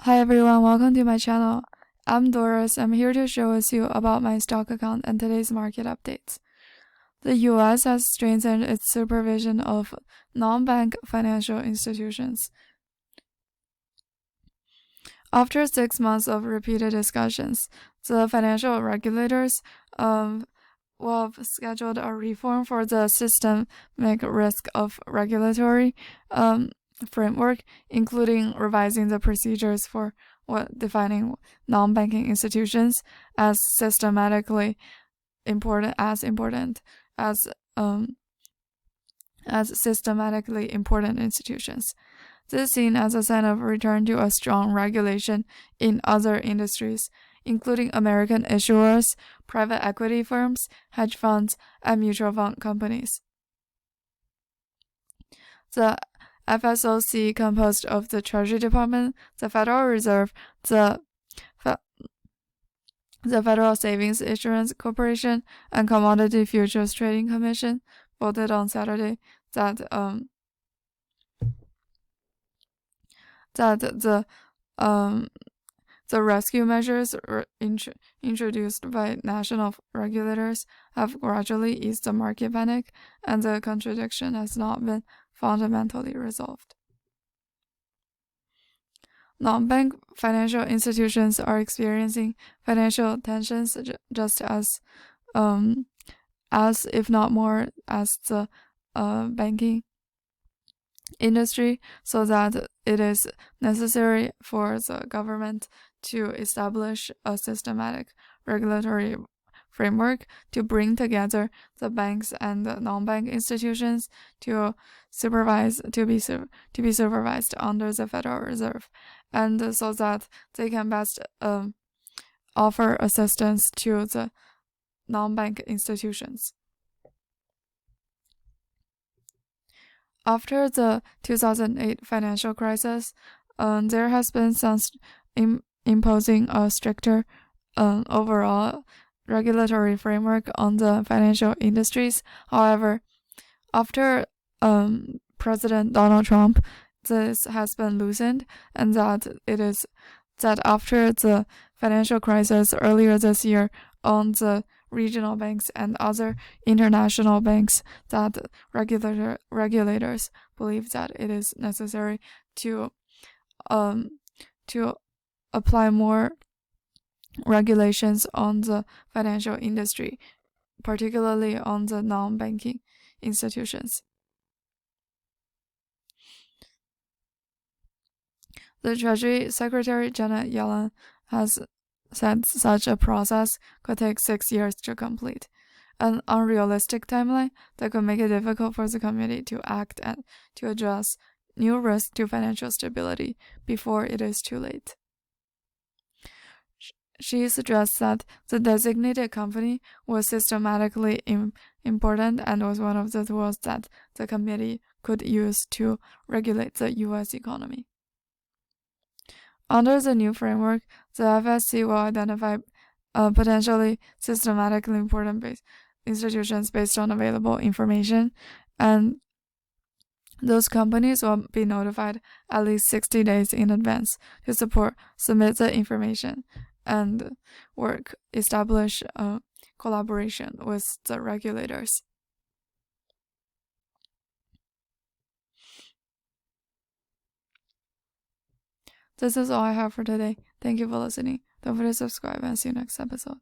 Hi everyone, welcome to my channel. I'm Doris. I'm here to share with you about my stock account and today's market updates. The US has strengthened its supervision of non-bank financial institutions. After 6 months of repeated discussions, the financial regulators will have scheduled a reform for the systemic risk of regulatory framework, including revising the procedures for defining non-banking institutions as systematically important as systematically important institutions. This is seen as a sign of return to a strong regulation in other industries, including American issuers, private equity firms, hedge funds, and mutual fund companies. The FSOC, composed of the Treasury Department, the Federal Reserve, the Federal Savings Insurance Corporation, and Commodity Futures Trading Commission, voted on Saturday that the rescue measures introduced by national regulators have gradually eased the market panic, and the contradiction has not been fundamentally resolved. Non-bank financial institutions are experiencing financial tensions just as if not more, as the banking industry, so that it is necessary for the government to establish a systematic regulatory framework to bring together the banks and the non-bank institutions to be supervised under the Federal Reserve, and so that they can best offer assistance to the non-bank institutions. After the 2008 financial crisis, there has been some imposing a stricter overall regulatory framework on the financial industries. However, after President Donald Trump, this has been loosened, and that after the financial crisis earlier this year on the regional banks and other international banks, that regulators believe that it is necessary to apply more regulations on the financial industry, particularly on the non-banking institutions. The Treasury Secretary Janet Yellen has said such a process could take 6 years to complete, an unrealistic timeline that could make it difficult for the committee to act and to address new risks to financial stability before it is too late. She suggests that the designated company was systematically important and was one of the tools that the committee could use to regulate the U.S. economy. Under the new framework, the FSC will identify potentially systematically important institutions based on available information, and those companies will be notified at least 60 days in advance to submit the information and establish collaboration with the regulators. This is all I have for today. Thank you for listening. Don't forget to subscribe and see you next episode.